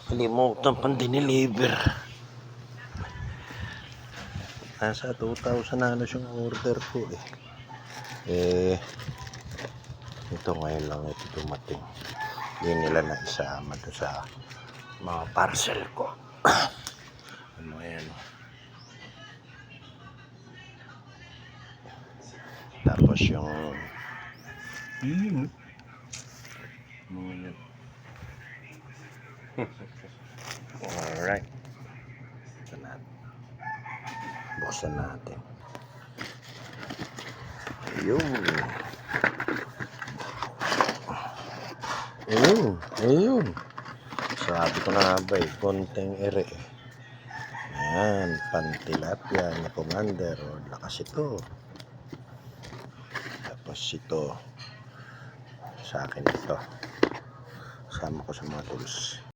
Nakalimutan pang dineliver. Nasa 2,000 na halos yung order ko ito ngayon lang ito dumating. Hindi nila na isama doon sa mga parcel ko. Ano yan? Tapos yung alright. Ito natin. Buksan natin. Ayun. Sabi ko na ba konting ere. Yan, pantilapia na commander. Lakas ito. Tapos ito. Sa akin ito. Sama ko sa mga tools.